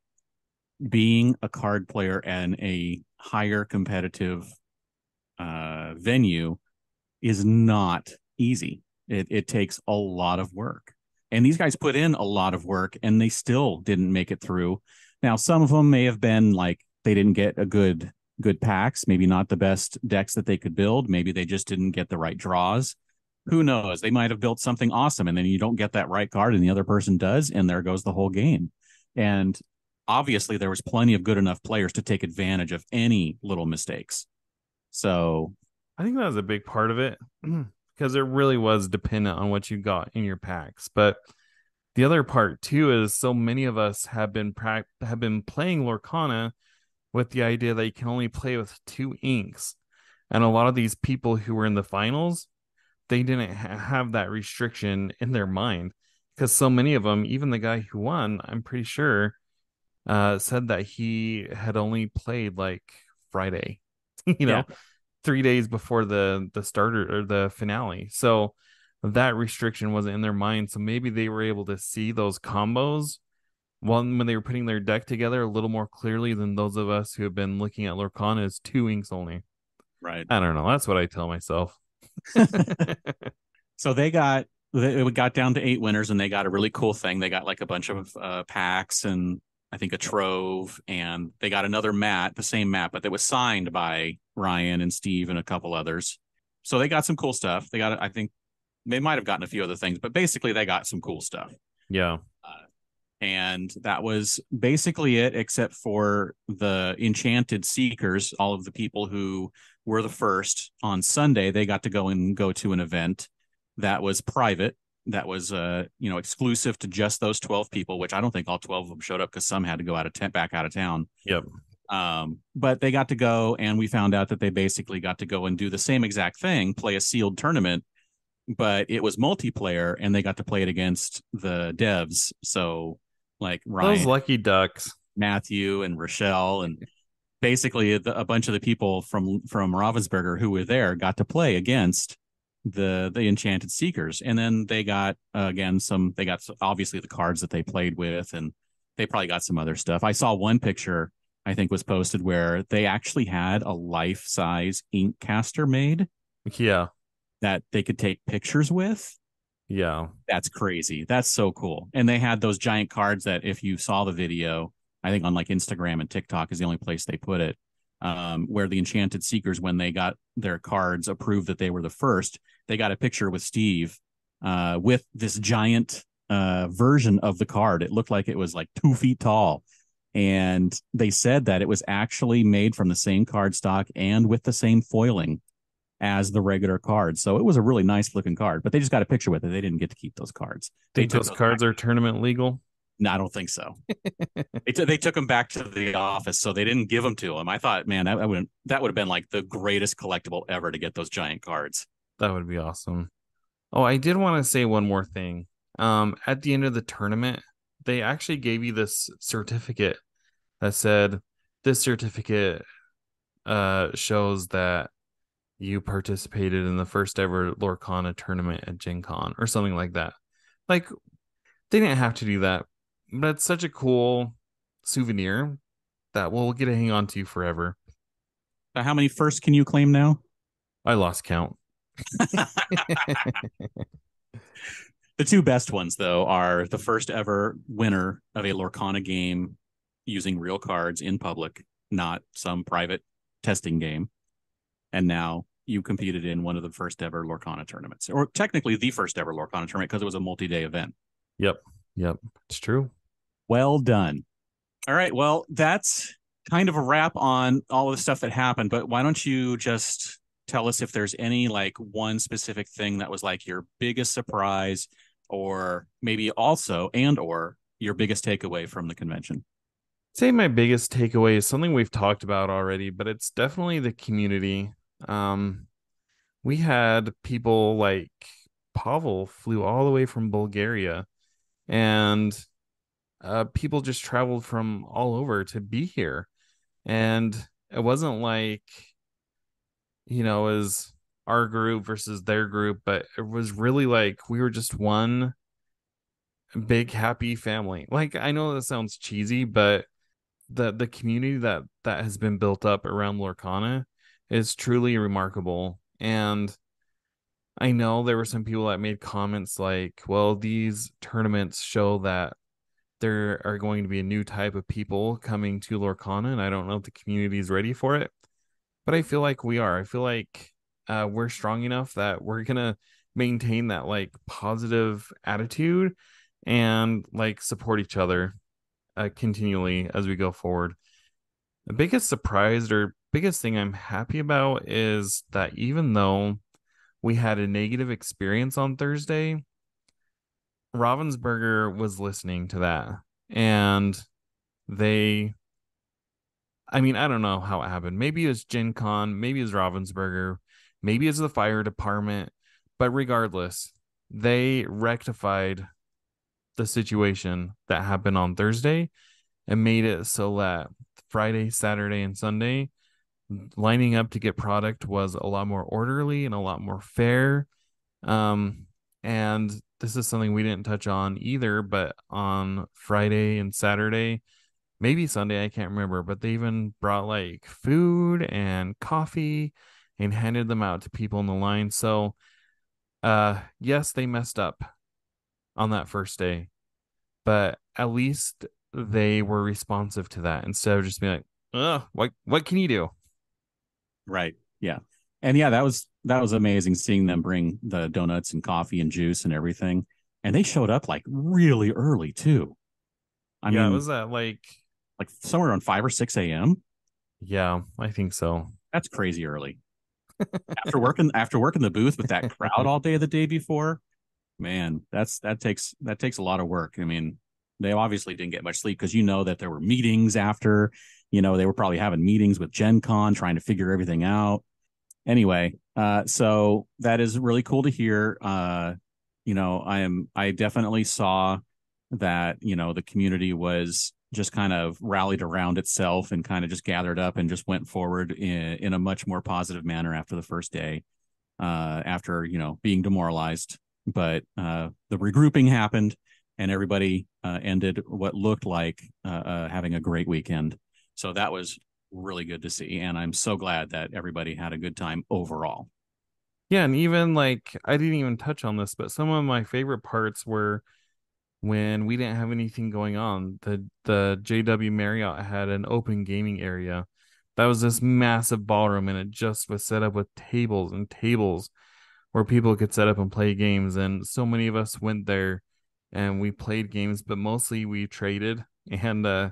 being a card player and a higher competitive venue is not easy. It takes a lot of work, and these guys put in a lot of work, and they still didn't make it through. Now, some of them may have been like they didn't get a good packs, maybe not the best decks that they could build. Maybe they just didn't get the right draws. Who knows? They might have built something awesome and then you don't get that right card and the other person does, and there goes the whole game. And obviously there was plenty of good enough players to take advantage of any little mistakes. So I think that was a big part of it because it really was dependent on what you got in your packs. But the other part too is so many of us have been playing Lorcana with the idea that you can only play with two inks. And a lot of these people who were in the finals, they didn't have that restriction in their mind because so many of them, even the guy who won, I'm pretty sure, said that he had only played like Friday, you yeah, know, 3 days before the starter or the finale. So that restriction wasn't in their mind. So maybe they were able to see those combos when they were putting their deck together a little more clearly than those of us who have been looking at Lorcana as two inks only. right. I don't know. That's what I tell myself. So it got down to 8 winners, and they got a really cool thing. They got like a bunch of packs and I think a trove, and they got another mat, the same mat, but that was signed by Ryan and Steve and a couple others. So they got some cool stuff. They got, I think, they might have gotten a few other things, but basically they got some cool stuff. Yeah. And that was basically it, except for the Enchanted Seekers. All of the people who were the first on Sunday, they got to go to an event that was private, that was exclusive to just those 12 people, which I don't think all 12 of them showed up because some had to go back out of town. Yep. But they got to go, and we found out that they basically got to go and do the same exact thing, play a sealed tournament, but it was multiplayer, and they got to play it against the devs. So like Those Ryan, lucky ducks. Matthew, and Rochelle, and basically a bunch of the people from Ravensburger who were there got to play against the Enchanted Seekers, and then they got again some. They got obviously the cards that they played with, and they probably got some other stuff. I saw one picture I think was posted where they actually had a life size ink caster made Yeah. that they could take pictures with. Yeah. That's crazy. That's so cool. And they had those giant cards that if you saw the video, I think on like Instagram and TikTok is the only place they put it, where the Enchanted Seekers, when they got their cards approved that they were the first, they got a picture with Steve with this giant version of the card. It looked like it was like 2 feet tall. And they said that it was actually made from the same card stock and with the same foiling as the regular card. So it was a really nice looking card, but they just got a picture with it. They didn't get to keep those cards. They Think took those those cards back. are tournament legal? No, I don't think so. They took them back to the office, so they didn't give them to him. I thought, man, that would have been like the greatest collectible ever to get those giant cards. That would be awesome. Oh, I did want to say one more thing. At the end of the tournament, they actually gave you this certificate that said this certificate shows that you participated in the first ever Lorcana tournament at Gen Con or something like that. Like they didn't have to do that, but it's such a cool souvenir that we'll get to hang on to forever. So how many firsts can you claim now? I lost count. The two best ones, though, are the first ever winner of a Lorcana game using real cards in public, not some private testing game. And now you competed in one of the first ever Lorcana tournaments, or technically the first ever Lorcana tournament because it was a multi-day event. Yep. Yep. It's true. Well done. All right. Well, that's kind of a wrap on all of the stuff that happened, but why don't you just tell us if there's any like one specific thing that was like your biggest surprise or maybe also or your biggest takeaway from the convention? Say my biggest takeaway is something we've talked about already, but it's definitely the community. Um, we had people like Pavel flew all the way from Bulgaria, and people just traveled from all over to be here. And it wasn't like, it was our group versus their group, but it was really like we were just one big happy family. Like I know that sounds cheesy, but the community that has been built up around Lorcana is truly remarkable. And I know there were some people that made comments like, well, these tournaments show that there are going to be a new type of people coming to Lorcana, and I don't know if the community is ready for it, but I feel like we are. I feel like we're strong enough that we're gonna maintain that like positive attitude and like support each other continually as we go forward. The biggest surprise or biggest thing I'm happy about is that even though we had a negative experience on Thursday, Ravensburger was listening to that. And they, I mean, I don't know how it happened. Maybe it was Gen Con, maybe it was Ravensburger, maybe it's the fire department. But regardless, they rectified the situation that happened on Thursday and made it so that Friday, Saturday, and Sunday lining up to get product was a lot more orderly and a lot more fair. Um, and this is something we didn't touch on either, but on Friday and Saturday, maybe Sunday, I can't remember, but they even brought like food and coffee and handed them out to people in the line. So, yes, they messed up on that first day, but at least they were responsive to that instead of just being like, what can you do? Right. Yeah. And yeah, that was amazing seeing them bring the donuts and coffee and juice and everything. And they showed up like really early too. I Yeah, it mean, was that like somewhere around 5 or 6 a.m. yeah, I think so. That's crazy early. After working the booth with that crowd all day the day before, man, that takes a lot of work. I mean, they obviously didn't get much sleep because you know that there were meetings after, they were probably having meetings with Gen Con trying to figure everything out. Anyway, so that is really cool to hear. I definitely saw that, the community was just kind of rallied around itself and kind of just gathered up and just went forward in a much more positive manner after the first day, after, being demoralized. But the regrouping happened and everybody ended what looked like having a great weekend. So that was really good to see. And I'm so glad that everybody had a good time overall. Yeah, and even like I didn't even touch on this, but some of my favorite parts were when we didn't have anything going on. The JW Marriott had an open gaming area. That was this massive ballroom and it just was set up with tables and tables where people could set up and play games. And so many of us went there and we played games, but mostly we traded. And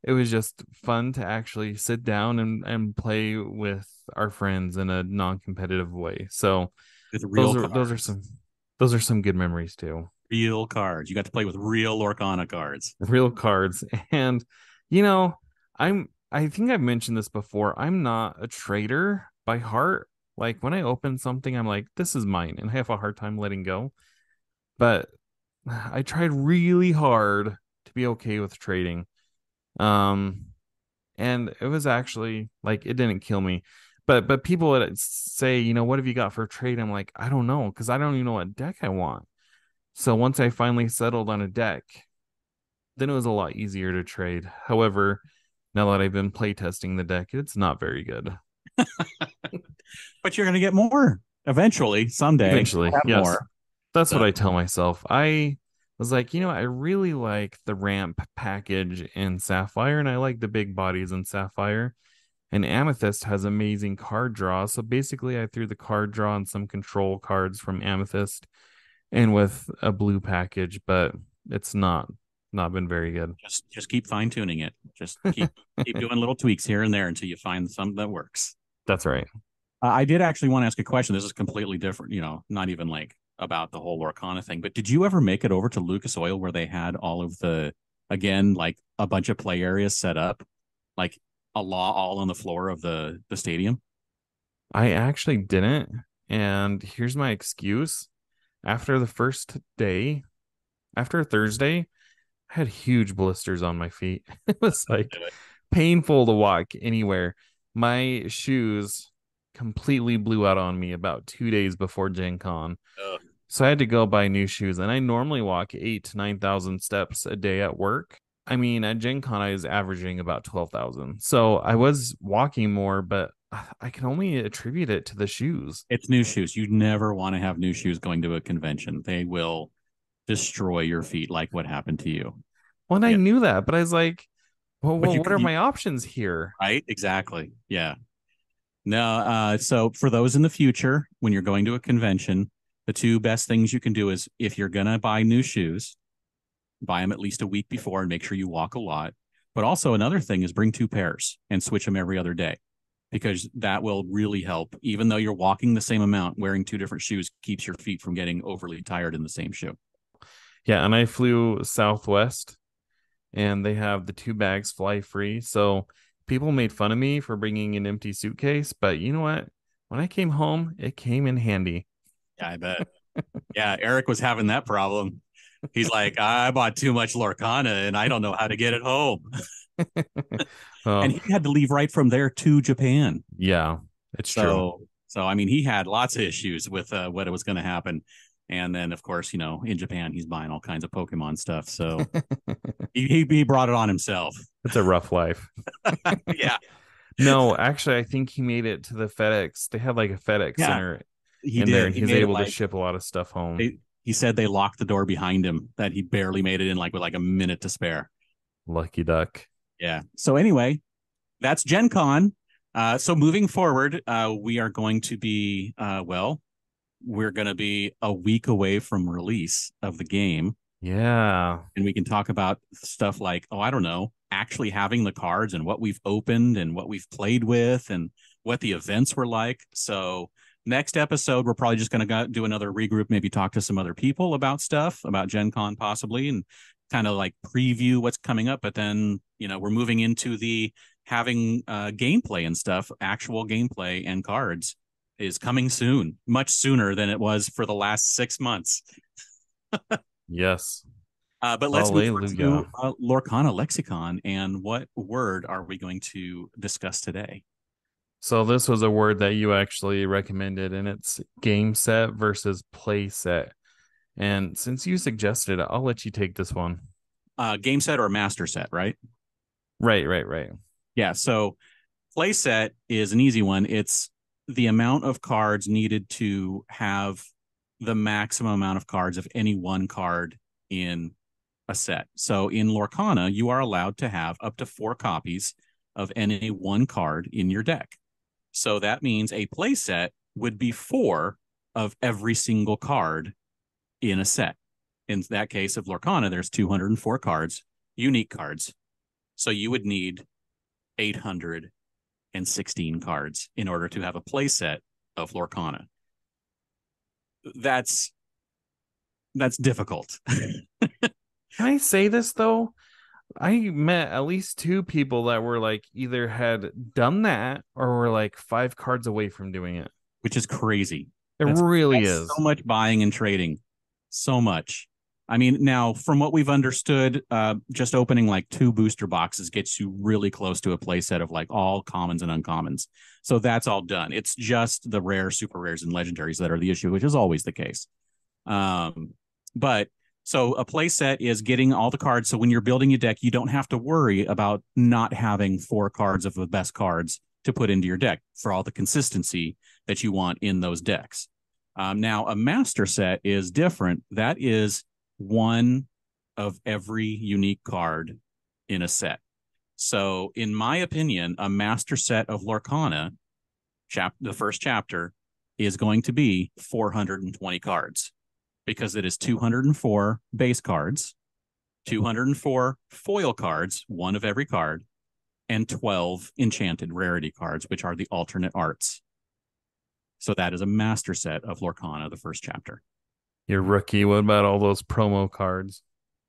it was just fun to actually sit down and play with our friends in a non-competitive way. So With those real are those are cards, some those are some good memories too. real cards. You got to play with real Lorcana cards. Real cards. And you know, I think I've mentioned this before. I'm not a trader by heart. Like when I open something, I'm like, this is mine, and I have a hard time letting go. But I tried really hard to be okay with trading. Um, and it was actually like it didn't kill me. But people would say, what have you got for a trade? I'm like, I don't know, because I don't even know what deck I want. So once I finally settled on a deck, then it was a lot easier to trade. However, now that I've been playtesting the deck, it's not very good. But you're going to get more eventually, someday. Eventually, Have yes. more. That's what So I tell myself. I was like, I really like the ramp package in Sapphire, and I like the big bodies in Sapphire. And Amethyst has amazing card draw. So basically, I threw the card draw and some control cards from Amethyst in with a blue package, but it's not been very good. just keep fine tuning it. Just keep doing little tweaks here and there until you find something that works. That's right. I did actually want to ask a question. This is completely different, not even like about the whole Lorcana thing. But did you ever make it over to Lucas Oil where they had all of again, like a bunch of play areas set up, like all on the floor of the stadium? I actually didn't. And here's my excuse. After the first day, after Thursday, I had huge blisters on my feet. It was like painful to walk anywhere. My shoes completely blew out on me about 2 days before Gen Con. Ugh. So I had to go buy new shoes. And I normally walk 8 to 9,000 steps a day at work. I mean, at Gen Con, I was averaging about 12,000. So I was walking more, but I can only attribute it to the shoes. It's new shoes. You never want to have new shoes going to a convention. They will destroy your feet like what happened to you. Well, and I Yeah. knew that, but I was like, But what are my options here? right? Exactly. Yeah. No, so for those in the future, when you're going to a convention, the two best things you can do is if you're going to buy new shoes, buy them at least a week before and make sure you walk a lot. But also another thing is bring two pairs and switch them every other day because that will really help. Even though you're walking the same amount, wearing two different shoes keeps your feet from getting overly tired in the same shoe. Yeah, and I flew Southwest and they have the two bags fly free. So people made fun of me for bringing an empty suitcase, but you know what? When I came home, it came in handy. Yeah, I bet. Yeah, Eric was having that problem. He's like, I bought too much Lorcana and I don't know how to get it home. And Well, he had to leave right from there to Japan. yeah, it's true. So I mean, he had lots of issues with what was going to happen. And then, of course, in Japan, he's buying all kinds of Pokemon stuff. So he brought it on himself. It's a rough life. Yeah, No, actually, I think he made it to the FedEx. They had like a FedEx yeah, center he in there, did. and He he's made it able to like ship a lot of stuff home. he said they locked the door behind him. That he barely made it in, like with like a minute to spare. Lucky duck. Yeah. So anyway, that's Gen Con. So moving forward, we are going to be we're going to be a week away from release of the game, Yeah. and we can talk about stuff like, oh, I don't know, actually having the cards and what we've opened and what we've played with and what the events were like. So next episode, we're probably just going to do another regroup, maybe talk to some other people about stuff about Gen Con possibly, and kind of like preview what's coming up. But then, we're moving into the having gameplay and stuff, actual gameplay and cards is coming soon, much sooner than it was for the last 6 months. Yes. But let's move over Hallelujah. to Lorcana Lexicon. And what word are we going to discuss today? So this was a word that you actually recommended, and it's game set versus play set. And since you suggested it, I'll let you take this one. Game set or master set, right? Right, right, right. Yeah. So play set is an easy one. It's the amount of cards needed to have the maximum amount of cards of any one card in a set. So in Lorcana, you are allowed to have up to 4 copies of any one card in your deck. So that means a play set would be 4 of every single card in a set. In that case of Lorcana, there's 204 cards, unique cards. So you would need 816 cards in order to have a play set of Lorcana. That's difficult. Can I say this though? I met at least two people that were like either had done that or were like 5 cards away from doing it. Which is crazy. It That's really that's so is. much buying and trading. So much. I mean, now from what we've understood, just opening like 2 booster boxes gets you really close to a play set of like all commons and uncommons. So that's all done. It's just the rare, super rares, and legendaries that are the issue, which is always the case. But so a play set is getting all the cards. So when you're building your deck, you don't have to worry about not having 4 cards of the best cards to put into your deck for all the consistency that you want in those decks. Now, a master set is different. That is one of every unique card in a set. So, in my opinion, a master set of Lorcana, the first chapter, is going to be 420 cards because it is 204 base cards, 204 foil cards, one of every card, and 12 enchanted rarity cards, which are the alternate arts. So that is a master set of Lorcana, the first chapter. You're rookie. What about all those promo cards?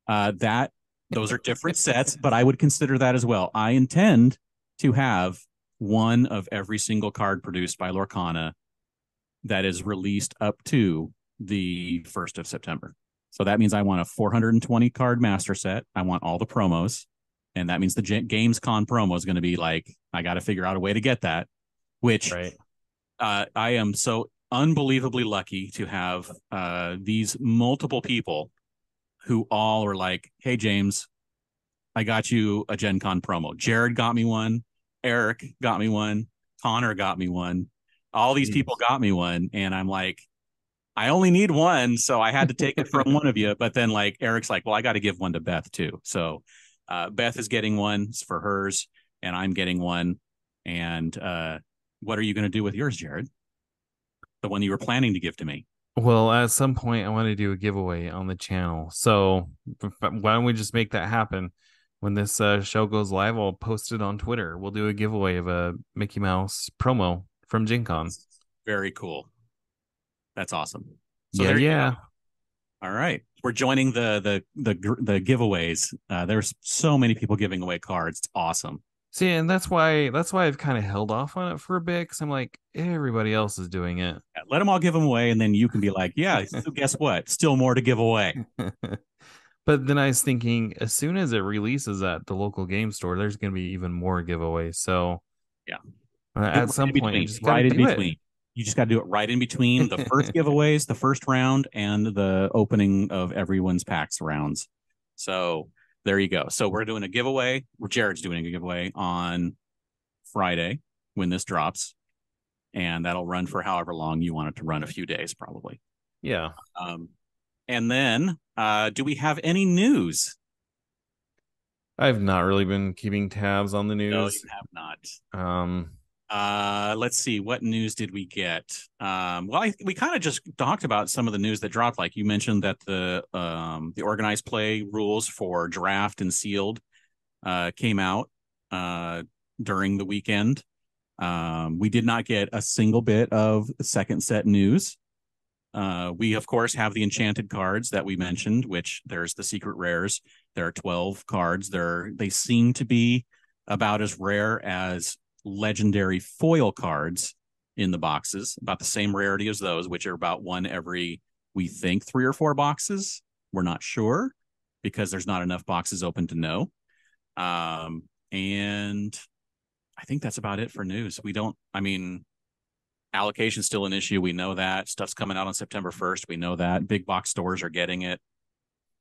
That those are different sets, but I would consider that as well. I intend to have one of every single card produced by Lorcana that is released up to the 1st of September. So that means I want a 420 card master set. I want all the promos. And that means the Games Con promo is going to be like, I got to figure out a way to get that, which Right. I am so unbelievably lucky to have these multiple people who all are like, hey, James, I got you a Gen Con promo. Jared got me one. Eric got me one. Connor got me one. All these people Jeez. got me one. And I'm like, I only need one, so I had to take it from one of you. But then like Eric's like, well, I got to give one to Beth too. So Beth is getting one for hers, and I'm getting one. And what are you going to do with yours, Jared? The one you were planning to give to me? Well, at some point, I want to do a giveaway on the channel. So why don't we just make that happen? When this show goes live, I'll post it on Twitter. We'll do a giveaway of a Mickey Mouse promo from Gen Con. Very cool. That's awesome. So Yeah, there you yeah. go. All right, we're joining the giveaways. There's so many people giving away cards. It's awesome. See, and that's why I've kind of held off on it for a bit because I'm like, everybody else is doing it. Yeah, let them all give them away, and then you can be like, yeah. So guess what? Still more to give away. But then I was thinking, as soon as it releases at the local game store, there's going to be even more giveaways. So Yeah, do it at right some in point, I between. just got to Right in do it. between. You just got to do it right in between the first giveaways, the first round, and the opening of everyone's packs rounds. So there you go. So we're doing a giveaway. Jared's doing a giveaway on Friday when this drops, and that'll run for however long you want it to run, a few days probably. Yeah, Um, and then, do we have any news? I've not really been keeping tabs on the No, you news. have not. Um, Let's see. What news did we get? We kind of just talked about some of the news that dropped. Like you mentioned that the organized play rules for draft and sealed came out during the weekend. We did not get a single bit of second set news. We of course have the enchanted cards that we mentioned, which there's the secret rares. There are 12 cards. They seem to be about as rare as legendary foil cards in the boxes, about the same rarity as those, which are about one every, we think, 3 or 4 boxes. We're not sure because there's not enough boxes open to know. And I think that's about it for news. We don't, I mean, allocation's still an issue. We know that. Stuff's coming out on September 1st. We know that. Big box stores are getting it.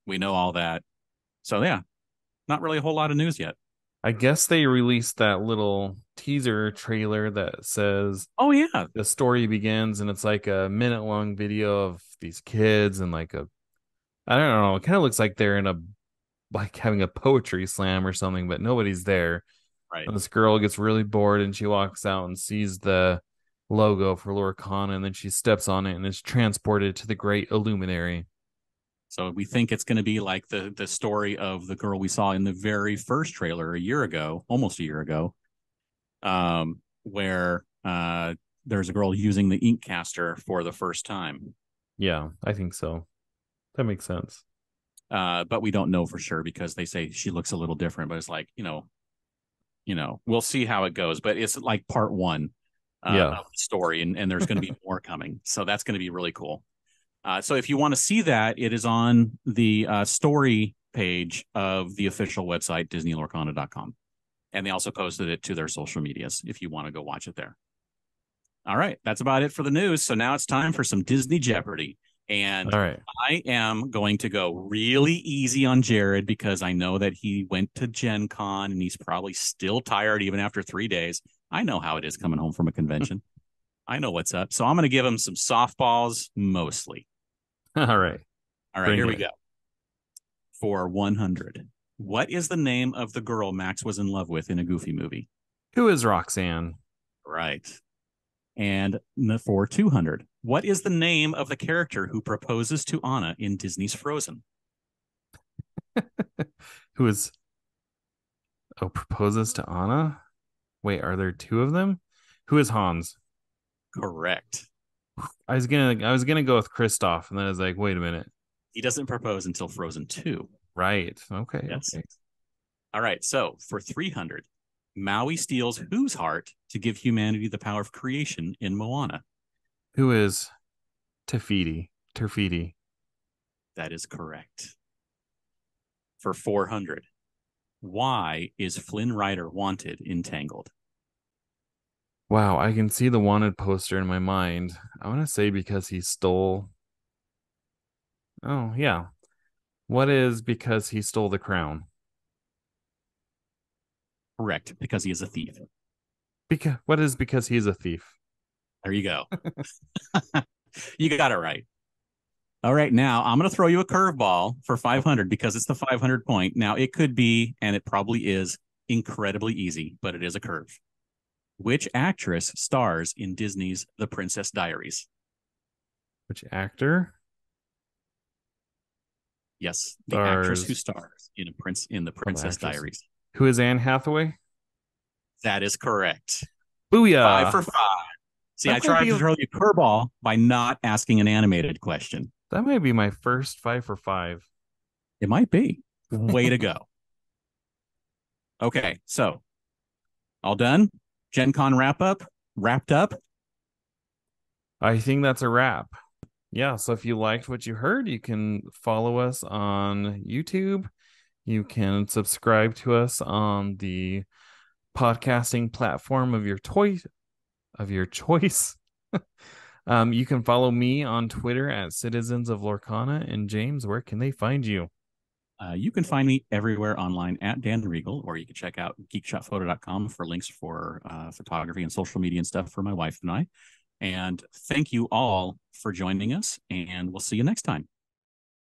We know all that. So yeah, not really a whole lot of news yet. I guess they released that little teaser trailer that says Oh yeah. the story begins, and it's like a minute long video of these kids and like a, I don't know, it kind of looks like they're in a, like having a poetry slam or something, but nobody's there. Right. And this girl gets really bored and she walks out and sees the logo for Lorcana, and then she steps on it and is transported to the great illuminary. So we think it's going to be like the story of the girl we saw in the very first trailer a year ago, almost a year ago, where there's a girl using the ink caster for the first time. Yeah, I think so. That makes sense. But we don't know for sure because they say she looks a little different. But it's like, we'll see how it goes. But it's like part one Yeah. of the story, and there's going to be more coming. So that's going to be really cool. So if you want to see that, it is on the story page of the official website, DisneyLorcana.com. And they also posted it to their social medias if you want to go watch it there. All right, that's about it for the news. So now it's time for some Disney Jeopardy. And All right. I am going to go really easy on Jared because I know that he went to Gen Con and he's probably still tired even after 3 days. I know how it is coming home from a convention. I know what's up. So I'm going to give him some softballs mostly. All right. All right, Bring here we it. go. For 100. What is the name of the girl Max was in love with in a Goofy movie? Who is Roxanne? Right. And for 200, what is the name of the character who proposes to Anna in Disney's Frozen? Who is, oh, proposes to Anna? Wait, are there two of them? Who is Hans? Correct. I was gonna go with Kristoff, and then I was like, wait a minute. He doesn't propose until Frozen 2. Right. Okay. Yes. Okay. All right. So for 300, Maui steals whose heart to give humanity the power of creation in Moana? Who is Tafiti? Terfiti. That is correct. For 400, why is Flynn Rider wanted in Tangled? Wow, I can see the wanted poster in my mind. I want to say because he stole. Oh, yeah. What is because he stole the crown? Correct, because he is a thief. Because what is because he's a thief? There you go. You got it right. All right, now I'm going to throw you a curveball for 500 because it's the 500 point. Now it could be, and it probably is, incredibly easy, but it is a curve. Which actress stars in Disney's The Princess Diaries? Which actor Yes, the actress who stars? stars in The What Princess actress? Diaries. Who is Anne Hathaway? That is correct. Five Booyah! for five. See, I That might tried be to throw you a curveball by not asking an animated question. that might be my first 5 for 5. It might be. Way to go. Okay, so all done. Gen Con wrapped up. I think that's a wrap. Yeah, so if you liked what you heard, you can follow us on YouTube. You can subscribe to us on the podcasting platform of your choice. You can follow me on Twitter at Citizens of Lorcana. And James, where can they find you? You can find me everywhere online at Dan Regal, or you can check out geekshotphoto.com for links for photography and social media and stuff for my wife and I. And thank you all for joining us, and we'll see you next time.